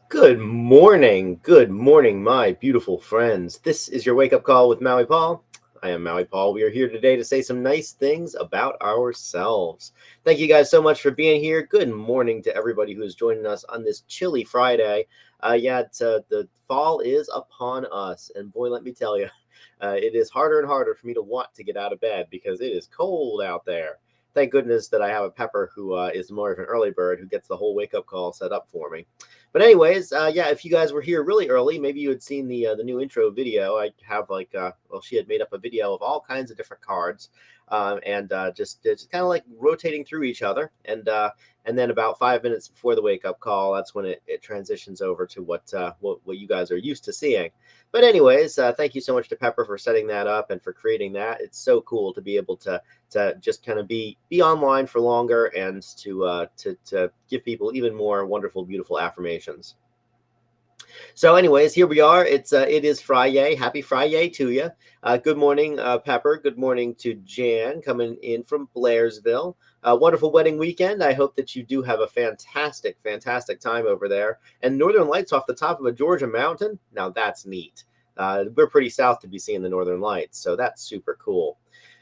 Good morning, my beautiful friends. This is your wake up call with Maui Paul. I am Maui Paul. We are here today to say some nice things about ourselves. Thank you guys so much for being here. Good morning to everybody who is joining us on this chilly Friday. The fall is upon us, and boy, let me tell you, it is harder and harder for me to want to get out of bed because it is cold out there. Thank goodness that I have a Pepper who is more of an early bird who gets the whole wake up call set up for me. But anyways, if you guys were here really early, maybe you had seen the new intro video. I have she had made up a video of all kinds of different cards, and just kind of like rotating through each other, and then about 5 minutes before the wake up call, that's when it transitions over to what you guys are used to seeing. But anyways, thank you so much to Pepper for setting that up and for creating that. It's so cool to be able to just kind of be online for longer and to give people even more wonderful, beautiful affirmations. So, anyways, here we are. It is Friday. Happy Friday to you. Good morning, Pepper. Good morning to Jan coming in from Blairsville. Wonderful wedding weekend. I hope that you do have a fantastic, fantastic time over there. And Northern Lights off the top of a Georgia mountain. Now that's neat. We're pretty south to be seeing the Northern Lights, so that's super cool.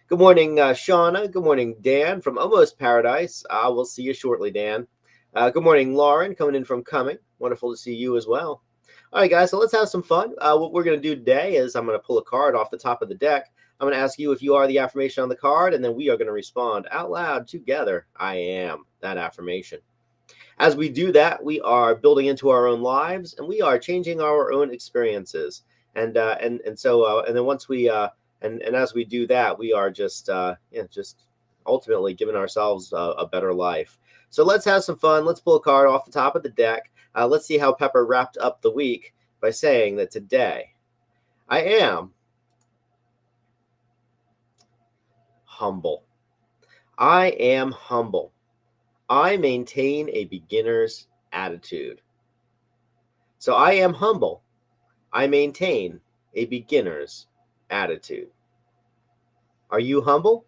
Good morning, Shauna. Good morning, Dan from Almost Paradise. We'll see you shortly, Dan. Good morning, Lauren, coming in from Cumming. Wonderful to see you as well. All right, guys, so let's have some fun. What we're going to do today is I'm going to pull a card off the top of the deck. I'm going to ask you if you are the affirmation on the card, and then we are going to respond out loud together. I am that affirmation. As we do that, we are building into our own lives, and we are changing our own experiences. And then once we and as we do that, we are just ultimately giving ourselves a better life. So let's have some fun. Let's pull a card off the top of the deck. Let's see how Pepper wrapped up the week by saying that today I am humble. I am humble. I maintain a beginner's attitude. So I am humble. I maintain a beginner's attitude. Are you humble?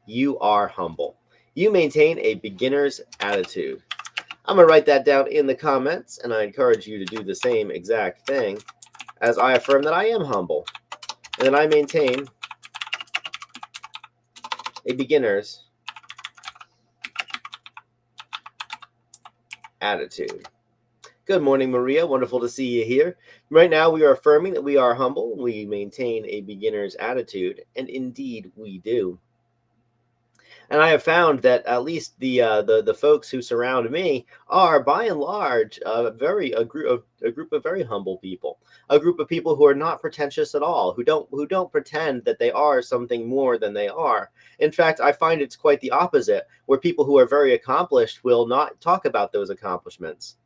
You are humble. You maintain a beginner's attitude. I'm going to write that down in the comments, and I encourage you to do the same exact thing as I affirm that I am humble and that I maintain a beginner's attitude. Good morning, Maria. Wonderful to see you here. Right now, we are affirming that we are humble. We maintain a beginner's attitude, and indeed we do. And I have found that at least the folks who surround me are, by and large, a group of very humble people, a group of people who are not pretentious at all, who don't pretend that they are something more than they are. In fact, I find it's quite the opposite, where people who are very accomplished will not talk about those accomplishments.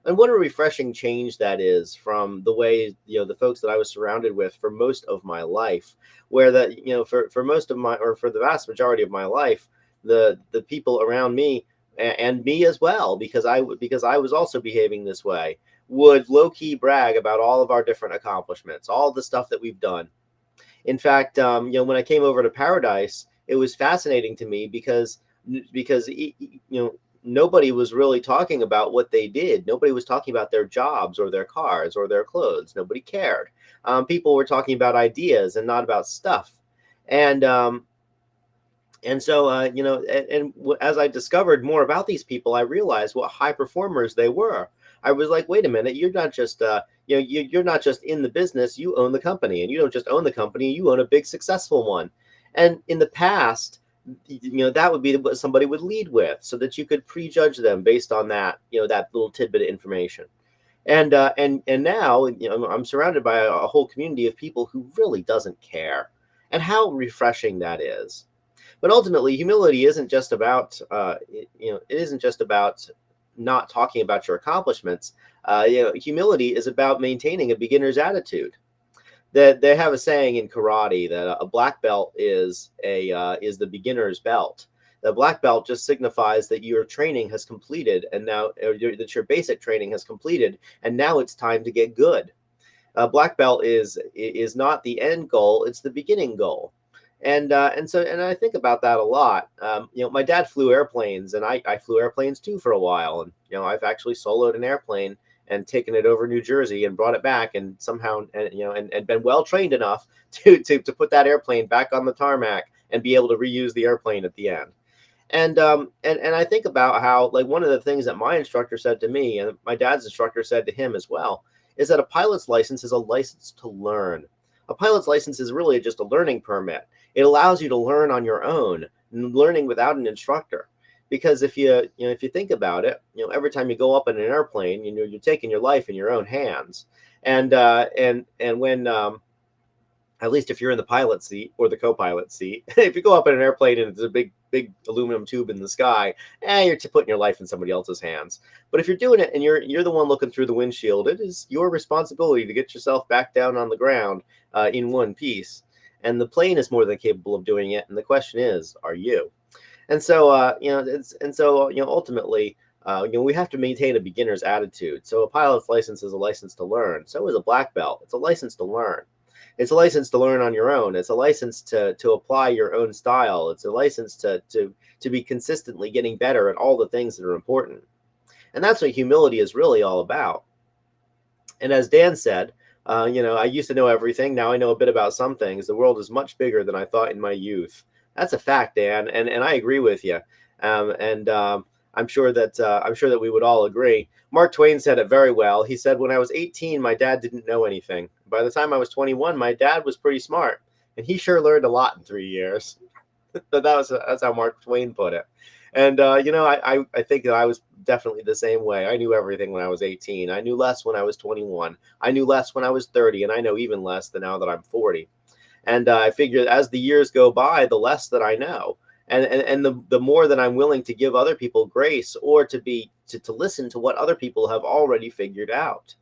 And what a refreshing change that is from the way, the folks that I was surrounded with for most of my life, where that, for most of my, or for the vast majority of my life, the people around me, and me as well, because I was also behaving this way, would low key brag about all of our different accomplishments, all the stuff that we've done. In fact, when I came over to Paradise, it was fascinating to me because nobody was really talking about what they did. Nobody was talking about their jobs or their cars or their clothes. Nobody cared. People were talking about ideas and not about stuff. And so, as I discovered more about these people, I realized what high performers they were. I was like, wait a minute, you're not just, you're not just in the business, you own the company. And you don't just own the company, you own a big, successful one. And in the past, that would be what somebody would lead with, so that you could prejudge them based on that, that little tidbit of information. And now, I'm surrounded by a whole community of people who really doesn't care, and how refreshing that is. But ultimately, humility isn't just about it isn't just about not talking about your accomplishments. Humility is about maintaining a beginner's attitude. That they have a saying in karate that a black belt is the beginner's belt. The black belt just signifies that your training has completed, and now that your basic training has completed, and now it's time to get good. Black belt is not the end goal; it's the beginning goal. And I think about that a lot. My dad flew airplanes, and I flew airplanes too for a while. And I've actually soloed an airplane and taken it over New Jersey and brought it back, and somehow, and been well trained enough to put that airplane back on the tarmac and be able to reuse the airplane at the end. And I think about how, like, one of the things that my instructor said to me, and my dad's instructor said to him as well, is that a pilot's license is a license to learn. A pilot's license is really just a learning permit. It allows you to learn on your own, learning without an instructor. Because if you think about it, every time you go up in an airplane, you're taking your life in your own hands. And when at least if you're in the pilot seat or the co-pilot seat, if you go up in an airplane and there's a big aluminum tube in the sky, you're putting your life in somebody else's hands. But if you're doing it and you're the one looking through the windshield, it is your responsibility to get yourself back down on the ground in one piece. And the plane is more than capable of doing it. And the question is, are you? And so, ultimately, we have to maintain a beginner's attitude. So a pilot's license is a license to learn. So is a black belt. It's a license to learn. It's a license to learn on your own. It's a license to apply your own style. It's a license to be consistently getting better at all the things that are important. And that's what humility is really all about. And as Dan said, I used to know everything. Now I know a bit about some things. The world is much bigger than I thought in my youth. That's a fact, Dan, and I agree with you. I'm sure that we would all agree. Mark Twain said it very well. He said, "When I was 18, my dad didn't know anything. By the time I was 21, my dad was pretty smart, and he sure learned a lot in 3 years." But that's how Mark Twain put it. And I think that I was definitely the same way. I knew everything when I was 18. I knew less when I was 21. I knew less when I was 30, and I know even less than now that I'm 40. And I figure as the years go by, the less that I know, and the more that I'm willing to give other people grace, or to listen to what other people have already figured out.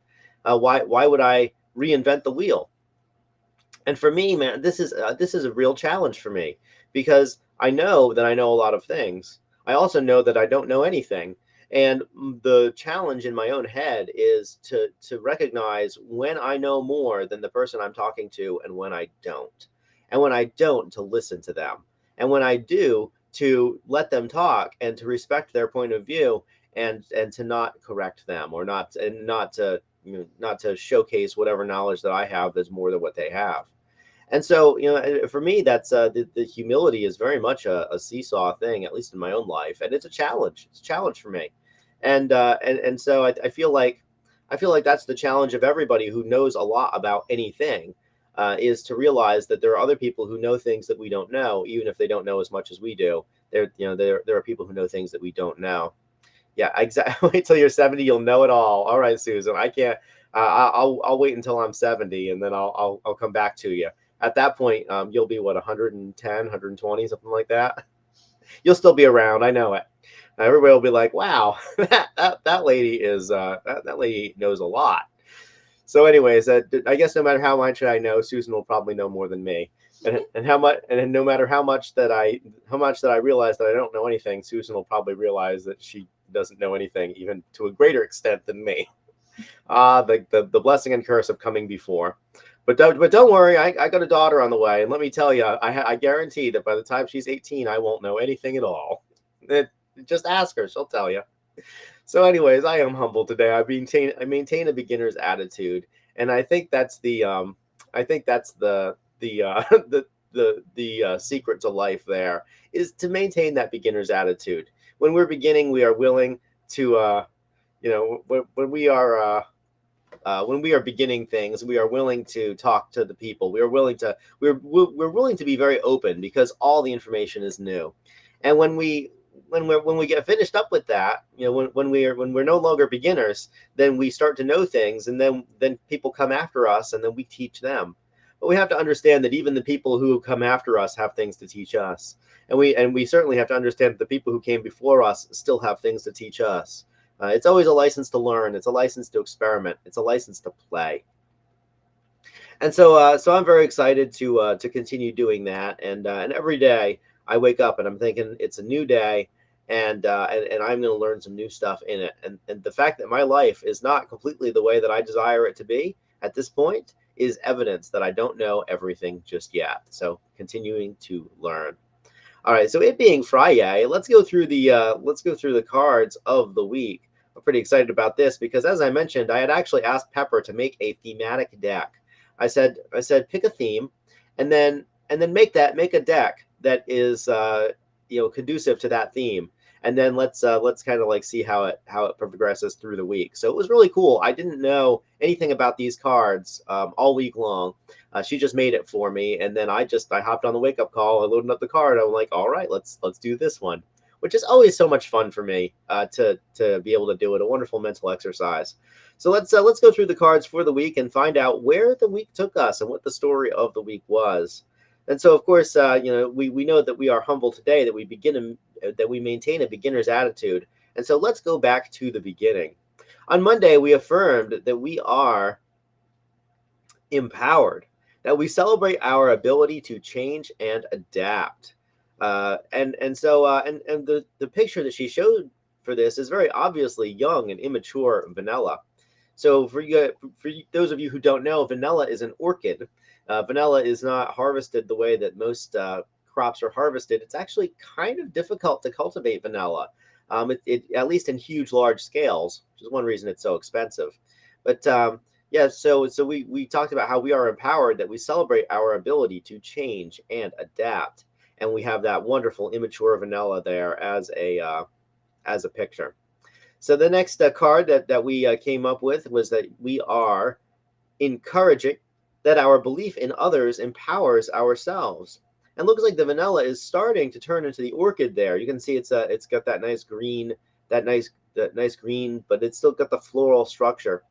Why would I reinvent the wheel? And for me, man, this is a real challenge for me, because I know that I know a lot of things. I also know that I don't know anything. And the challenge in my own head is to recognize when I know more than the person I'm talking to, and when I don't. And when I don't, to listen to them. And when I do, to let them talk and to respect their point of view, and to not correct them, or not to showcase whatever knowledge that I have that's more than what they have. And so, for me, that's the humility is very much a seesaw thing, at least in my own life, and it's a challenge. It's a challenge for me, and so I feel like that's the challenge of everybody who knows a lot about anything, is to realize that there are other people who know things that we don't know, even if they don't know as much as we do. There are people who know things that we don't know. Yeah, exactly. Wait till you're 70, you'll know it all. All right, Susan. I can't. I'll wait until I'm 70, and then I'll come back to you. At that point, you'll be what, 110, 120, something like that. You'll still be around. I know it. Everybody will be like, "Wow, that lady is that lady knows a lot." So, anyways, I guess no matter how much I know, Susan will probably know more than me. And how much, and no matter how much that I realize that I don't know anything, Susan will probably realize that she doesn't know anything, even to a greater extent than me. The blessing and curse of coming before. But don't worry, I got a daughter on the way, and let me tell you, I guarantee that by the time she's 18, I won't know anything at all. Just ask her; she'll tell you. So, anyways, I am humble today. I maintain a beginner's attitude, and I think that's the secret to life. There is to maintain that beginner's attitude. When we're beginning, we are willing to when we are beginning things, we are willing to talk to the people. We're willing to be very open because all the information is new. And when we get finished up with that, when we're no longer beginners, then we start to know things, and then people come after us, and then we teach them. But we have to understand that even the people who come after us have things to teach us, and we certainly have to understand that the people who came before us still have things to teach us. It's always a license to learn. It's a license to experiment. It's a license to play. And so I'm very excited to continue doing that. And every day I wake up and I'm thinking it's a new day, and I'm going to learn some new stuff in it. And the fact that my life is not completely the way that I desire it to be at this point is evidence that I don't know everything just yet. So continuing to learn. All right, so it being Friday, let's go through the cards of the week. I'm pretty excited about this because, as I mentioned, I had actually asked Pepper to make a thematic deck. I said pick a theme, and then make a deck that is conducive to that theme, and then let's kind of like see how it progresses through the week. So it was really cool. I didn't know anything about these cards all week long. She just made it for me, and then I hopped on the wake up call. I loaded up the card. I'm like, all right, let's do this one, which is always so much fun for me to be able to do it. A wonderful mental exercise. So let's go through the cards for the week and find out where the week took us and what the story of the week was. And so, of course, we know that we are humble today, that we maintain a beginner's attitude. And so let's go back to the beginning. On Monday, we affirmed that we are empowered, that we celebrate our ability to change and adapt. And the picture that she showed for this is very obviously young and immature vanilla. So for those of you who don't know, vanilla is an orchid. Vanilla is not harvested the way that most crops are harvested. It's actually kind of difficult to cultivate vanilla, at least in large scales, which is one reason it's so expensive. But yeah, so we talked about how we are empowered, that we celebrate our ability to change and adapt, and we have that wonderful immature vanilla there as a picture. So the next card that we came up with was that we are encouraging, that our belief in others empowers ourselves. And looks like the vanilla is starting to turn into the orchid there. You can see it's got that nice green, but it's still got the floral structure.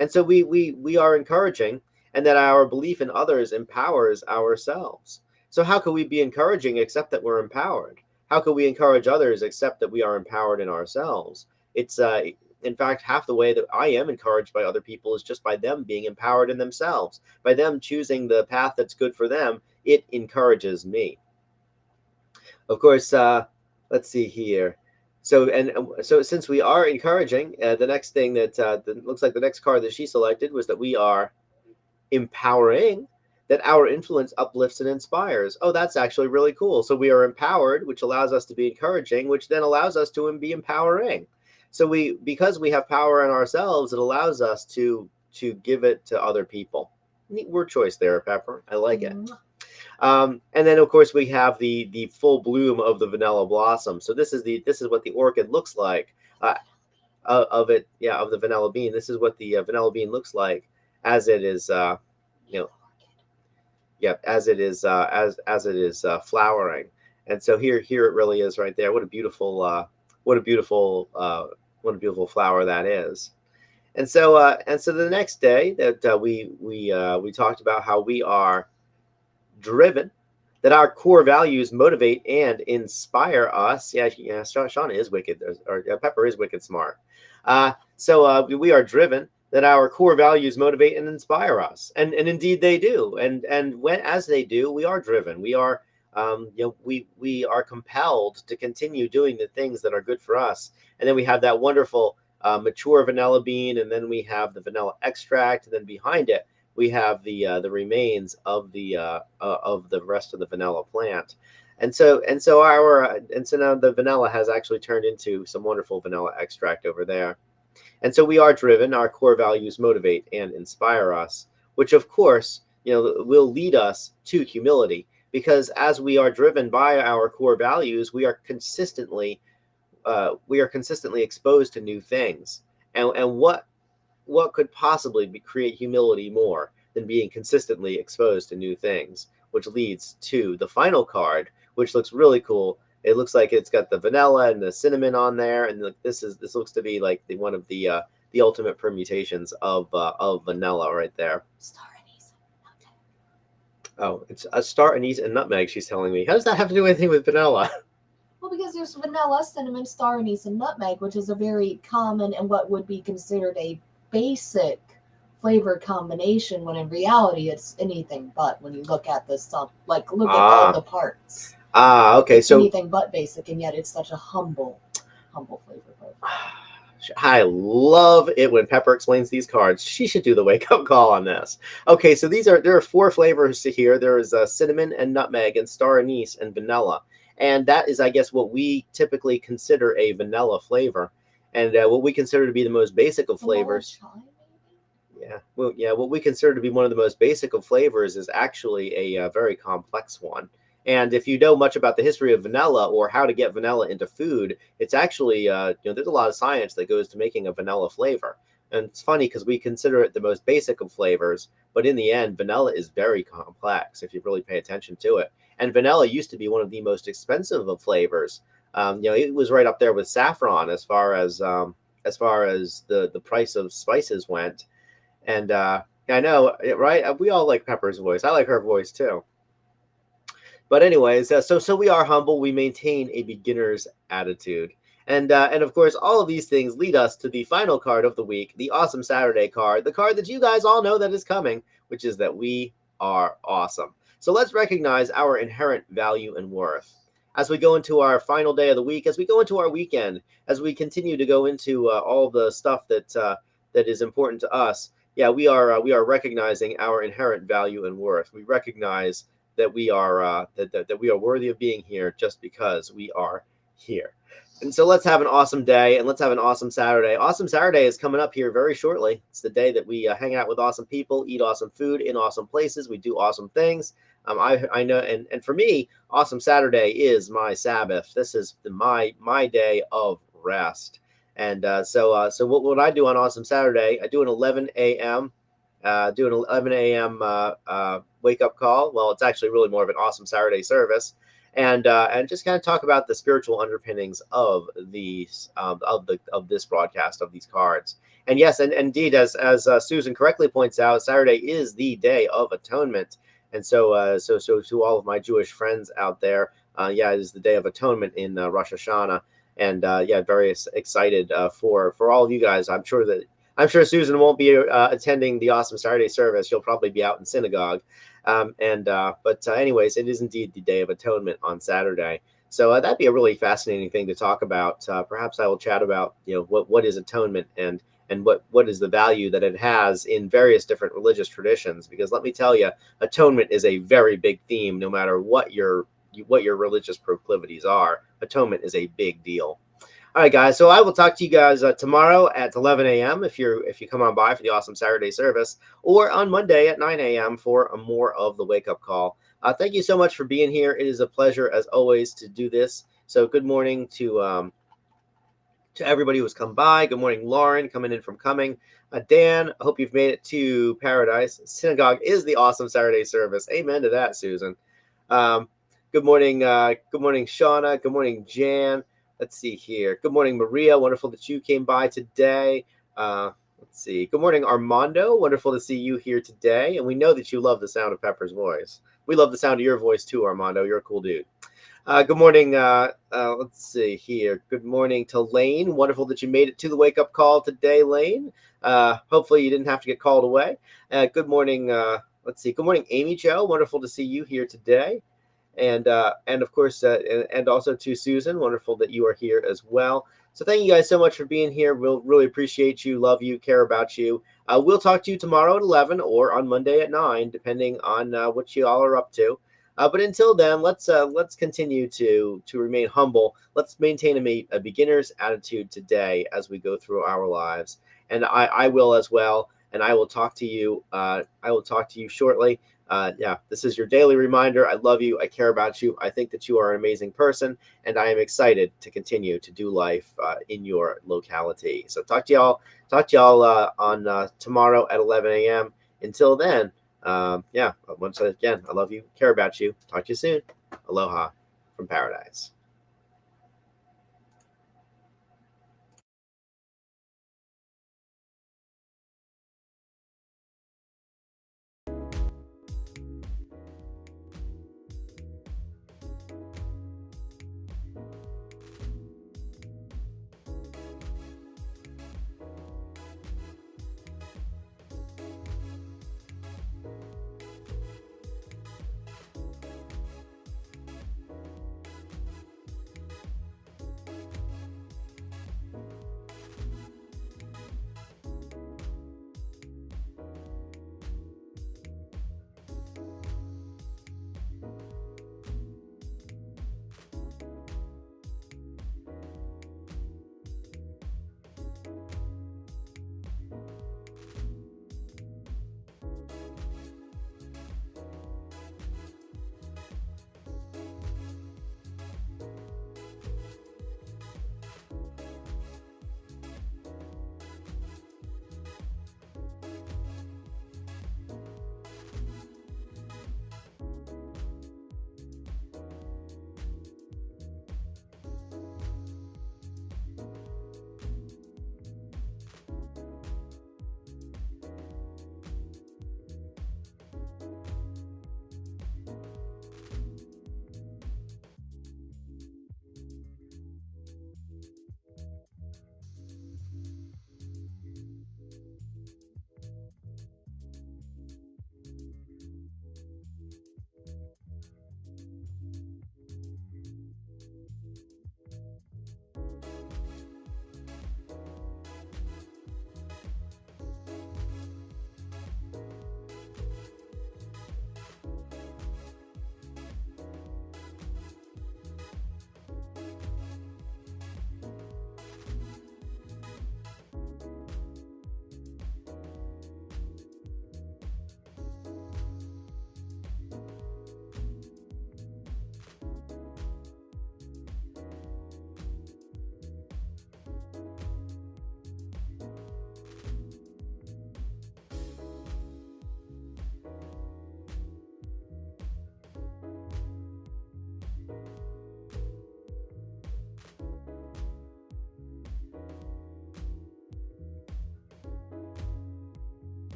And so we are encouraging, and that our belief in others empowers ourselves. So how can we be encouraging except that we're empowered? How can we encourage others except that we are empowered in ourselves? It's in fact, half the way that I am encouraged by other people is just by them being empowered in themselves. By them choosing the path that's good for them, it encourages me. Of course, let's see here. So since we are encouraging, the next thing that looks like the next card that she selected was that we are empowering, that our influence uplifts and inspires. Oh, that's actually really cool. So we are empowered, which allows us to be encouraging, which then allows us to be empowering. So because we have power in ourselves, it allows us to give it to other people. Neat word choice there, Pepper. I like it. And then of course we have the full bloom of the vanilla blossom. So this is what the orchid looks like of the vanilla bean. This is what the vanilla bean looks like as it is as it is flowering. And so here it really is right there. What a beautiful, what a beautiful flower that is. And so the next day that we talked about how we are driven, that our core values motivate and inspire us. Yeah, Sean is wicked, or Pepper is wicked smart. We are driven, that our core values motivate and inspire us, and indeed they do. And when as they do, we are driven. We are we are compelled to continue doing the things that are good for us. And then we have that wonderful mature vanilla bean, and then we have the vanilla extract, and then behind it we have the remains of the rest of the vanilla plant. And so now the vanilla has actually turned into some wonderful vanilla extract over there. And so we are driven, our core values motivate and inspire us, which of course, will lead us to humility, because as we are driven by our core values, we are consistently exposed to new things. And what could possibly create humility more than being consistently exposed to new things, which leads to the final card, which looks really cool. It looks like it's got the vanilla and the cinnamon on there, and this looks to be like one of the ultimate permutations of vanilla right there. Star anise. Oh, it's a star anise and nutmeg. She's telling me. How does that have to do anything with vanilla? Well, because there's vanilla, cinnamon, star anise, and nutmeg, which is a very common and what would be considered a basic flavor combination, when in reality it's anything but. When you look at this, look at all the parts. Okay. It's anything but basic, and yet it's such a humble flavor profile. I love it when Pepper explains these cards. She should do the wake up call on this. Okay, so there are 4 flavors here. There is cinnamon and nutmeg and star anise and vanilla, and that is, I guess, what we typically consider a vanilla flavor, and what we consider to be the most basic of flavors. What we consider to be one of the most basic of flavors is actually a very complex one. And if you know much about the history of vanilla or how to get vanilla into food, it's actually, there's a lot of science that goes to making a vanilla flavor. And it's funny because we consider it the most basic of flavors, but in the end, vanilla is very complex if you really pay attention to it. And vanilla used to be one of the most expensive of flavors. It was right up there with saffron as far as the price of spices went. And I know, right? We all like Pepper's voice. I like her voice too. But anyways, so we are humble. We maintain a beginner's attitude, and of course, all of these things lead us to the final card of the week, the Awesome Saturday card, the card that you guys all know that is coming, which is that we are awesome. So let's recognize our inherent value and worth as we go into our final day of the week, as we go into our weekend, as we continue to go into all the stuff that is important to us. Yeah, we are recognizing our inherent value and worth. We recognize that we are that we are worthy of being here just because we are here. And so let's have an awesome day, and let's have an awesome Saturday. Awesome Saturday is coming up here very shortly. It's the day that we hang out with awesome people, eat awesome food in awesome places. We do awesome things. I know, and for me, Awesome Saturday is my Sabbath. This is my day of rest. And so what I do on Awesome Saturday, I do an 11 a.m. Do an 11 a.m. Wake up call. Well, it's actually really more of an Awesome Saturday service, and just kind of talk about the spiritual underpinnings of these of this broadcast, of these cards. And yes, and indeed, as Susan correctly points out, Saturday is the Day of Atonement, and so to all of my Jewish friends out there, it is the Day of Atonement in Rosh Hashanah, and very excited for all of you guys. I'm sure Susan won't be attending the Awesome Saturday service. She'll probably be out in synagogue. But anyways, it is indeed the Day of Atonement on Saturday. So that'd be a really fascinating thing to talk about. Perhaps I will chat about, what is atonement and what is the value that it has in various different religious traditions. Because let me tell you, atonement is a very big theme, no matter what your religious proclivities are. Atonement is a big deal. All right, guys. So I will talk to you guys tomorrow at 11 a.m. if you come on by for the Awesome Saturday service, or on Monday at 9 a.m. for more of the wake up call. Thank you so much for being here. It is a pleasure, as always, to do this. So good morning to everybody who's come by. Good morning, Lauren, coming in from Cumming. Dan, I hope you've made it to paradise. Synagogue is the Awesome Saturday service. Amen to that, Susan. Good morning, Shauna. Good morning, Jan. Let's see here. Good morning, Maria. Wonderful that you came by today. Let's see. Good morning, Armando. Wonderful to see you here today. And we know that you love the sound of Pepper's voice. We love the sound of your voice too, Armando. You're a cool dude. Good morning. Let's see here. Good morning to Lane. Wonderful that you made it to the wake up call today, Lane. Hopefully you didn't have to get called away. Good morning. Let's see. Good morning, Amy Jo. Wonderful to see you here today. And of course, and also to Susan. Wonderful that you are here as well. So thank you guys so much for being here. We'll really appreciate you, love you, care about you. We'll talk to you tomorrow at 11 or on Monday at 9, depending on what you all are up to. But until then, let's continue to remain humble. Let's maintain a beginner's attitude today as we go through our lives. And I will as well. And I will talk to you. I will talk to you shortly. Yeah, this is your daily reminder. I love you. I care about you. I think that you are an amazing person, and I am excited to continue to do life in your locality. So talk to y'all. Talk to y'all on tomorrow at 11 a.m. Until then, yeah. Once again, I love you. Care about you. Talk to you soon. Aloha from paradise.